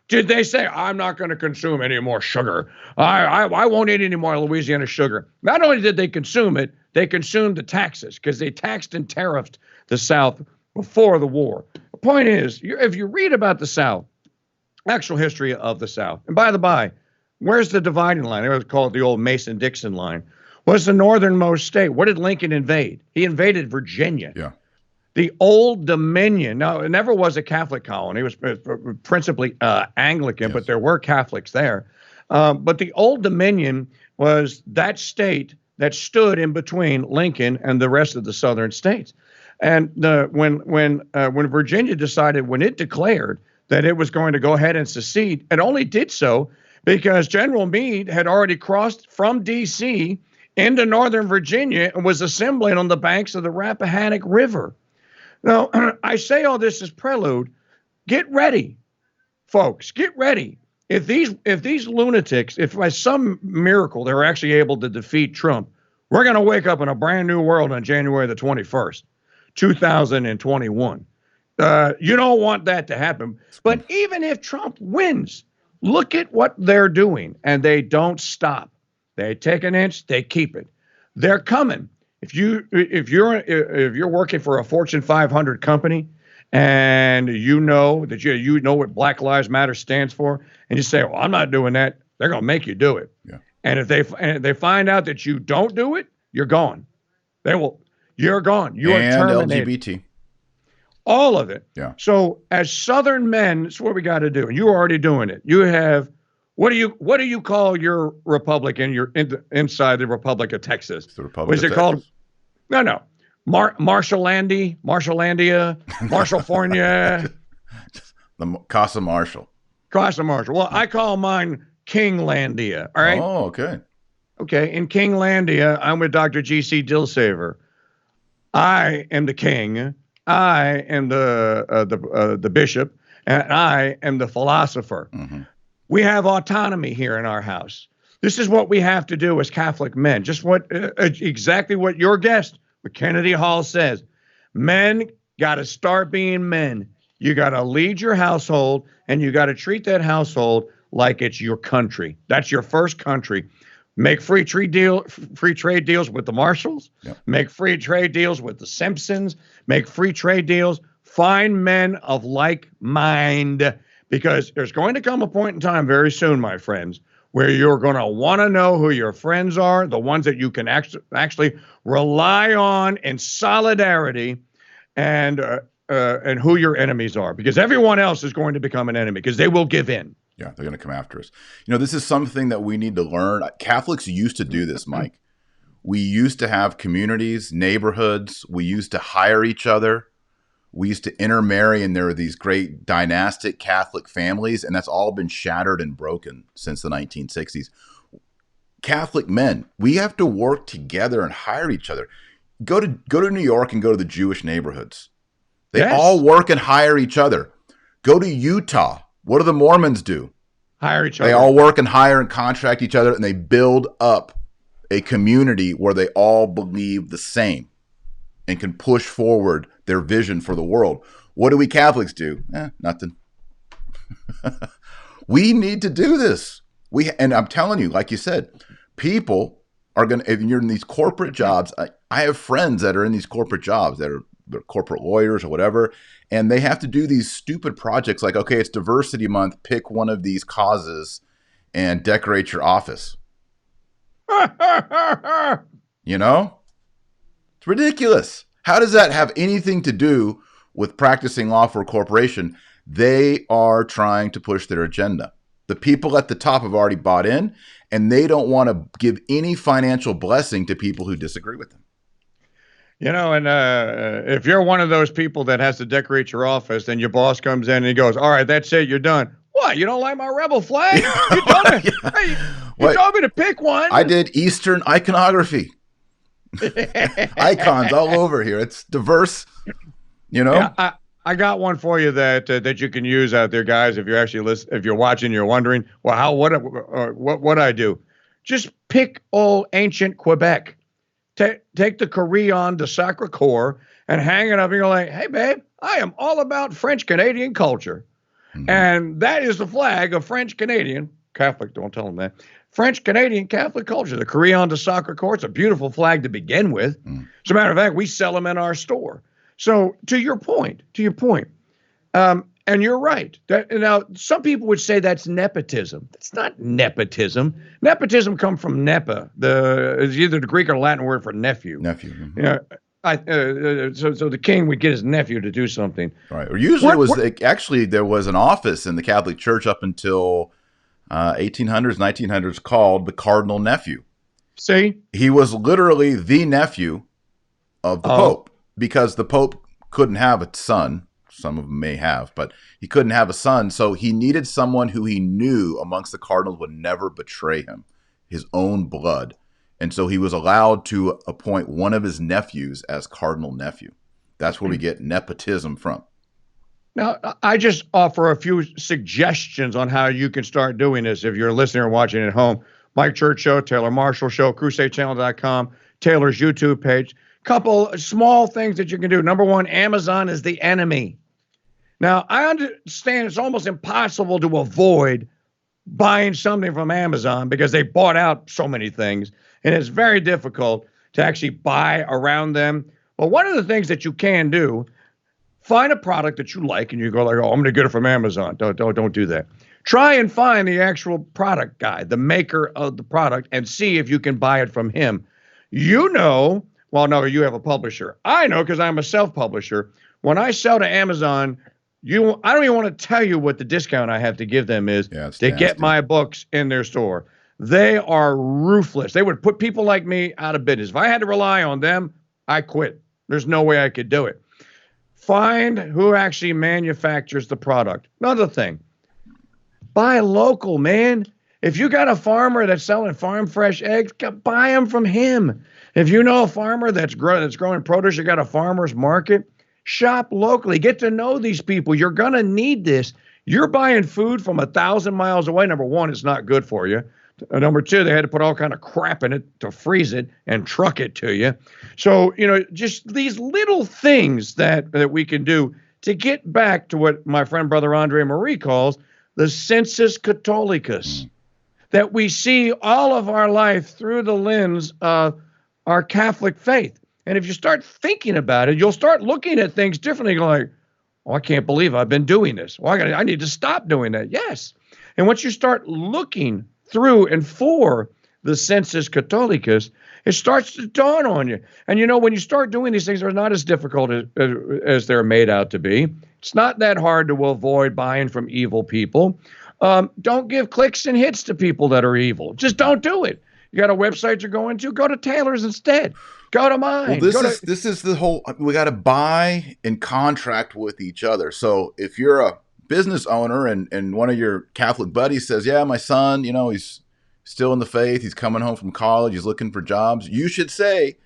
Did they say, I'm not going to consume any more sugar? I won't eat any more Louisiana sugar. Not only did they consume it, they consumed the taxes because they taxed and tariffed the South before the war. The point is, if you read about the South, actual history of the South, and by the by, where's the dividing line? They would call it the old Mason-Dixon line. What's the northernmost state? What did Lincoln invade? He invaded Virginia. Yeah. The Old Dominion. Now, it never was a Catholic colony. It was principally Anglican, but there were Catholics there. But the Old Dominion was that state that stood in between Lincoln and the rest of the southern states. And when Virginia decided, when it declared that it was going to go ahead and secede, it only did so because General Meade had already crossed from D.C. into northern Virginia and was assembling on the banks of the Rappahannock River. Now, I say all this as prelude. Get ready, folks. Get ready. If these lunatics, if by some miracle they're actually able to defeat Trump, we're going to wake up in a brand new world on January the 21st, 2021. You don't want that to happen. But even if Trump wins, look at what they're doing, and they don't stop. They take an inch, they keep it. They're coming. If you're working for a Fortune 500 company, and you know that you know what Black Lives Matter stands for, and you say, "Well, I'm not doing that," they're going to make you do it. Yeah. And if they find out that you don't do it, you're gone. You're gone. You are terminated. LGBT. All of it. Yeah. So as Southern men, it's what we got to do. And you're already doing it. You have, what do you call your republic inside the Republic of Texas? The Republic what is of it Texas. called? No. Marshallandia, Marshallfornia. The Casa Marshall. Casa Marshall. Well, I call mine Kinglandia. All right. Oh, okay. Okay. In Kinglandia, I'm with Dr. G.C. Dillsaver. I am the king. I am the bishop, and I am the philosopher. Mm-hmm. We have autonomy here in our house. This is what we have to do as Catholic men. Just exactly what your guest, Kennedy Hall, says. Men got to start being men. You got to lead your household, and you got to treat that household like it's your country. That's your first country. Make free trade deals with the Marshalls. Yep. Make free trade deals with the Simpsons. Make free trade deals. Find men of like mind, because there's going to come a point in time very soon, my friends, where you're going to want to know who your friends are, the ones that you can actually rely on in solidarity, and who your enemies are, because everyone else is going to become an enemy because they will give in. Yeah, they're going to come after us. This is something that we need to learn. Catholics used to do this, Mike. We used to have communities, neighborhoods. We used to hire each other. We used to intermarry, and there were these great dynastic Catholic families, and that's all been shattered and broken since the 1960s. Catholic men, we have to work together and hire each other. Go to New York and go to the Jewish neighborhoods. They all work and hire each other. Go to Utah. What do the Mormons do? Hire each other. They all work and hire and contract each other, and they build up a community where they all believe the same and can push forward their vision for the world. What do we Catholics do? Nothing. We need to do this. And I'm telling you, like you said, people are going to, if you're in these corporate jobs, I have friends that are in these corporate jobs they're corporate lawyers or whatever, and they have to do these stupid projects like, okay, it's diversity month, pick one of these causes and decorate your office. It's ridiculous. How does that have anything to do with practicing law for a corporation? They are trying to push their agenda. The people at the top have already bought in, and they don't want to give any financial blessing to people who disagree with them. And if you're one of those people that has to decorate your office, then your boss comes in and he goes, "All right, that's it, you're done." What? You don't like my rebel flag? You told me, you told me to pick one. I did Eastern iconography. Icons all over here. It's diverse. You know? Yeah, I got one for you that you can use out there, guys. If you're actually if you're watching, you're wondering, well, what I do? Just pick old ancient Quebec. Take the Carillon de Sacre Coeur and hang it up. And you're like, hey, babe, I am all about French Canadian culture. Mm-hmm. And that is the flag of French Canadian Catholic. Don't tell them that. French Canadian Catholic culture. The Carillon de Sacre Coeur. It's a beautiful flag to begin with. As a matter of fact, we sell them in our store. So to your point, and you're right. Now, some people would say that's nepotism. That's not nepotism. Nepotism comes from nepa. It's either the Greek or Latin word for nephew. Nephew. Mm-hmm. So the king would get his nephew to do something. Right. Or usually actually there was an office in the Catholic Church up until 1800s, 1900s called the cardinal nephew. See? He was literally the nephew of the Pope because the Pope couldn't have a son. Some of them may have, but he couldn't have a son. So he needed someone who he knew amongst the cardinals would never betray him, his own blood. And so he was allowed to appoint one of his nephews as cardinal nephew. That's where we get nepotism from. Now, I just offer a few suggestions on how you can start doing this if you're listening or watching at home. Mike Church Show, Taylor Marshall Show, CrusadeChannel.com, Taylor's YouTube page. Couple small things that you can do. Number one, Amazon is the enemy. Now, I understand it's almost impossible to avoid buying something from Amazon because they bought out so many things, and it's very difficult to actually buy around them. Well, one of the things that you can do, find a product that you like, and you go like, oh, I'm going to get it from Amazon. Don't do that. Try and find the actual product guy, the maker of the product, and see if you can buy it from him. Well, no, you have a publisher. I know because I'm a self-publisher. When I sell to Amazon, I don't even want to tell you what the discount I have to give them is to get my books in their store. They are ruthless. They would put people like me out of business. If I had to rely on them, I quit. There's no way I could do it. Find who actually manufactures the product. Another thing, buy local, man. If you got a farmer that's selling farm fresh eggs, buy them from him. If you know a farmer that's growing produce, you got a farmer's market, shop locally. Get to know these people. You're going to need this. You're buying food from 1,000 miles away. Number one, it's not good for you. Number two, they had to put all kind of crap in it to freeze it and truck it to you. So, just these little things that we can do to get back to what my friend Brother Andre Marie calls the sensus catholicus, that we see all of our life through the lens of our Catholic faith. And if you start thinking about it, you'll start looking at things differently. You're like, oh, I can't believe I've been doing this. Well, I need to stop doing that. Yes. And once you start looking through and for the sensus catholicus, it starts to dawn on you. And when you start doing these things, they're not as difficult as they're made out to be. It's not that hard to avoid buying from evil people. Don't give clicks and hits to people that are evil. Just don't do it. You got a website you're going to? Go to Taylor's instead. Go to mine. Well, this is the whole. We got to buy and contract with each other. So if you're a business owner and one of your Catholic buddies says, "Yeah, my son, he's still in the faith. He's coming home from college. He's looking for jobs," you should say,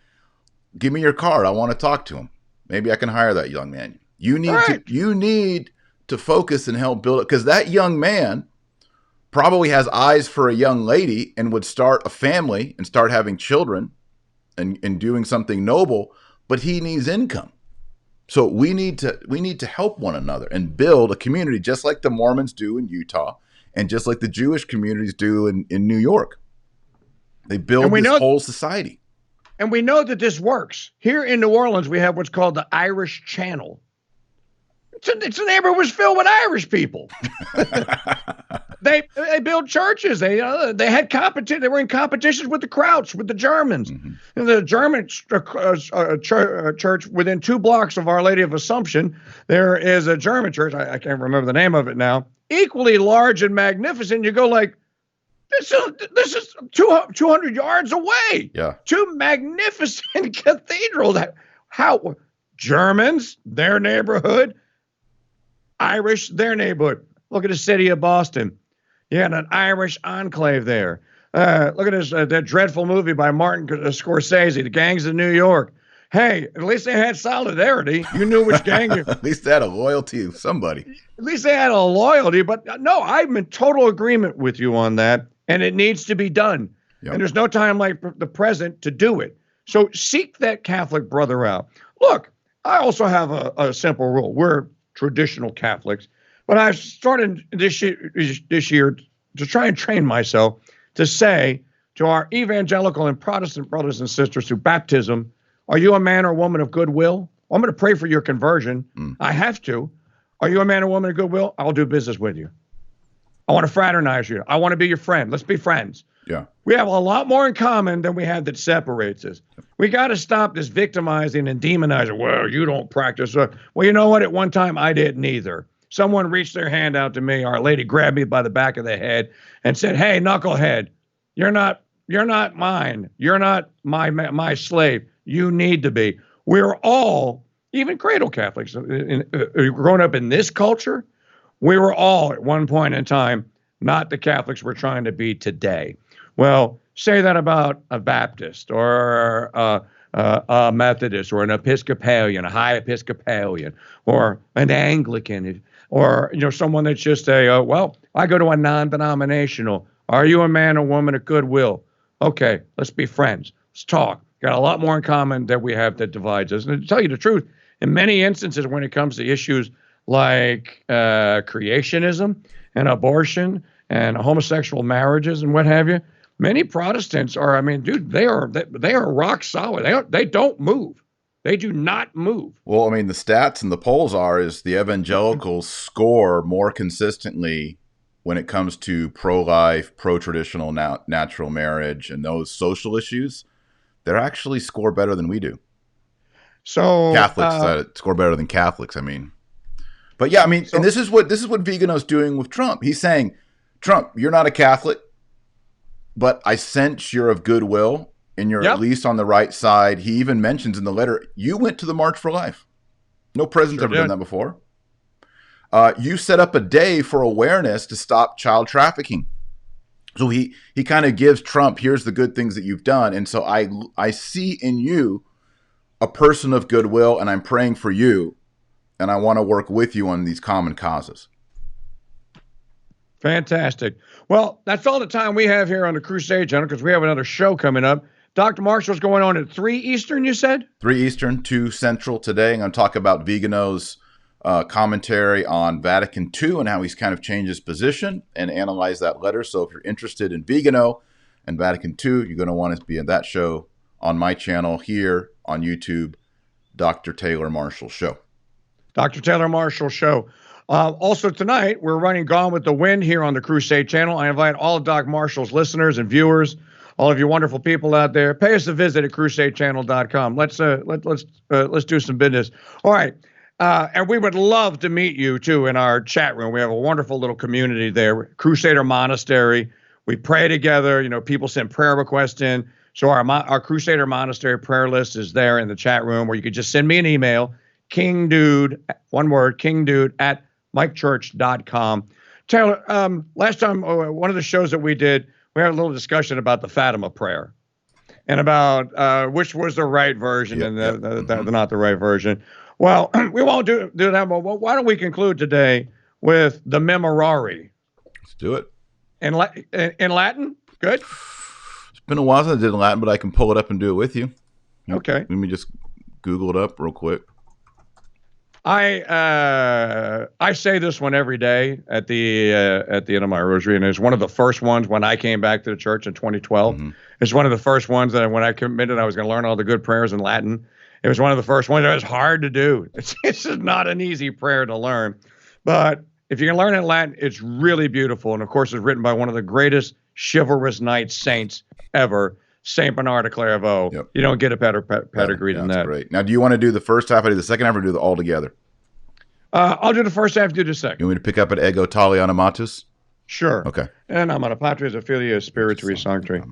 "Give me your card. I want to talk to him. Maybe I can hire that young man." You need to focus and help build it, because that young man probably has eyes for a young lady and would start a family and start having children and doing something noble, but he needs income. So we need to help one another and build a community just like the Mormons do in Utah and just like the Jewish communities do in New York. They build this whole society. And we know that this works. Here in New Orleans, we have what's called the Irish Channel. It's a neighborhood filled with Irish people. They built churches. They had competition. They were in competitions with the Krauts, with the Germans. Mm-hmm. And the German church within 2 blocks of Our Lady of Assumption, there is a German church. I can't remember the name of it now. Equally large and magnificent. You go like, this is 200 yards away. Yeah. 2 magnificent cathedrals. How Germans, their neighborhood. Irish, their neighborhood. Look at the city of Boston. You had an Irish enclave there. Look at this that dreadful movie by Martin Scorsese, The Gangs of New York. Hey, at least they had solidarity. You knew which gang you. At least they had a loyalty of somebody. At least they had a loyalty. But no, I'm in total agreement with you on that, and it needs to be done. Yep. And there's no time like the present to do it. So seek that Catholic brother out. Look, I also have a simple rule. We're traditional Catholics, but I've started this year to try and train myself to say to our evangelical and Protestant brothers and sisters through baptism, are you a man or woman of goodwill? I'm going to pray for your conversion. I have to. Are you a man or woman of goodwill? I'll do business with you. I want to fraternize you. I want to be your friend. Let's be friends. Yeah. We have a lot more in common than we have that separates us. We got to stop this victimizing and demonizing. Well, you don't practice. Well, you know what? At one time, I didn't either. Someone reached their hand out to me. Our lady grabbed me by the back of the head and said, "Hey, knucklehead, you're not mine. You're not my slave. You need to be." We're all, even cradle Catholics, growing up in this culture, we were all at one point in time not the Catholics we're trying to be today. Well, say that about a Baptist or a Methodist or an Episcopalian, a high Episcopalian, or an Anglican, or someone that's just well, I go to a non-denominational. Are you a man or woman of goodwill? Okay, let's be friends. Let's talk. Got a lot more in common than we have that divides us. And to tell you the truth, in many instances when it comes to issues like creationism and abortion and homosexual marriages and what have you, many Protestants are, they are rock solid. They don't move. They do not move. Well, the stats and the polls is the evangelicals score more consistently when it comes to pro-life, pro-traditional natural marriage, and those social issues. They actually score better than we do. So Catholics score better than Catholics. But yeah, and this is what Viganò's doing with Trump. He's saying, Trump, you're not a Catholic, but I sense you're of goodwill and you're at least on the right side. He even mentions in the letter, you went to the March for Life. No president's ever done that before. You set up a day for awareness to stop child trafficking. So he kind of gives Trump, here's the good things that you've done. And so I see in you a person of goodwill, and I'm praying for you, and I want to work with you on these common causes. Fantastic. Well, that's all the time we have here on the Crusade Channel because we have another show coming up. Dr. Marshall's going on at 3 Eastern, you said? 3 Eastern, 2 Central today. I'm going to talk about Viganò's commentary on Vatican II and how he's kind of changed his position and analyze that letter. So if you're interested in Viganò and Vatican II, you're going to want to be in that show on my channel here on YouTube, Dr. Taylor Marshall Show. Dr. Taylor Marshall Show. Also tonight, we're running Gone with the Wind here on the Crusade Channel. I invite all of Doc Marshall's listeners and viewers, all of you wonderful people out there, pay us a visit at crusadechannel.com. Let's do some business. All right. And we would love to meet you, too, in our chat room. We have a wonderful little community there, Crusader Monastery. We pray together. People send prayer requests in. So our Crusader Monastery prayer list is there in the chat room, where you could just send me an email, kingdude, one word, kingdude at mikechurch.com. Taylor, last time, one of the shows that we did, we had a little discussion about the Fatima prayer and about which was the right version not the right version. Well, we won't do that. But why don't we conclude today with the Memorare? Let's do it. In Latin? Good. It's been a while since I did Latin, but I can pull it up and do it with you. Okay. Let me just Google it up real quick. I say this one every day at the end of my rosary, and it's one of the first ones when I came back to the church in 2012. Mm-hmm. It's one of the first ones that when I committed I was going to learn all the good prayers in Latin. It was one of the first ones that was hard to do. It's just not an easy prayer to learn. But if you can learn it in Latin, it's really beautiful. And, of course, it's written by one of the greatest chivalrous knight saints ever, St. Bernard of Clairvaux. Yep. You don't get a better pedigree than that. That's great. Now, do you want to do the first half, or do the second half, or do it all together? I'll do the first half, do the second. You want me to pick up at Ego Tali Animatus? Sure. Okay. And I'm on a Patris Affiliae Spiritui Sanctui.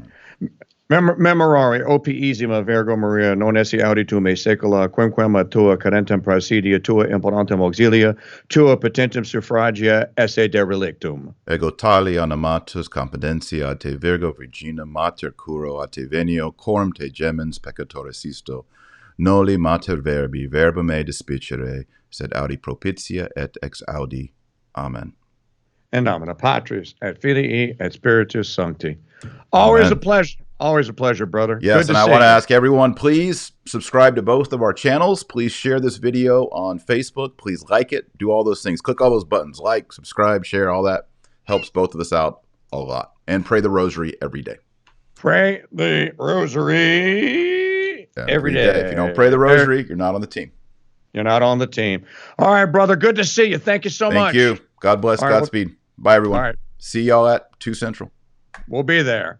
Memorare, opesima Virgo Maria, non esse auditum me secula, quemquem a tua carentem praesidia, tua imponentem auxilia, tua potentem suffragia esse derelictum. Ego tali animatus competencia te Virgo Virgina Mater curo a te venio, coram te gemens peccatoris isto, noli mater verbi, verba me despicere, sed audi propitia et ex audi. Amen. In nomine Patris et Filii et Spiritus Sancti. Always Amen. a pleasure. Always a pleasure, brother. Yes, Good and to I see want to you. ask everyone, please subscribe to both of our channels. Please share this video on Facebook. Please like it. Do all those things. Click all those buttons. Like, subscribe, share, all that. Helps both of us out a lot. And pray the rosary every day. Pray the rosary every day. If you don't pray the rosary, you're not on the team. You're not on the team. All right, brother. Good to see you. Thank you so much. Thank you. God bless. All right, Godspeed. Bye, everyone. all right. See y'all at 2 Central. We'll be there.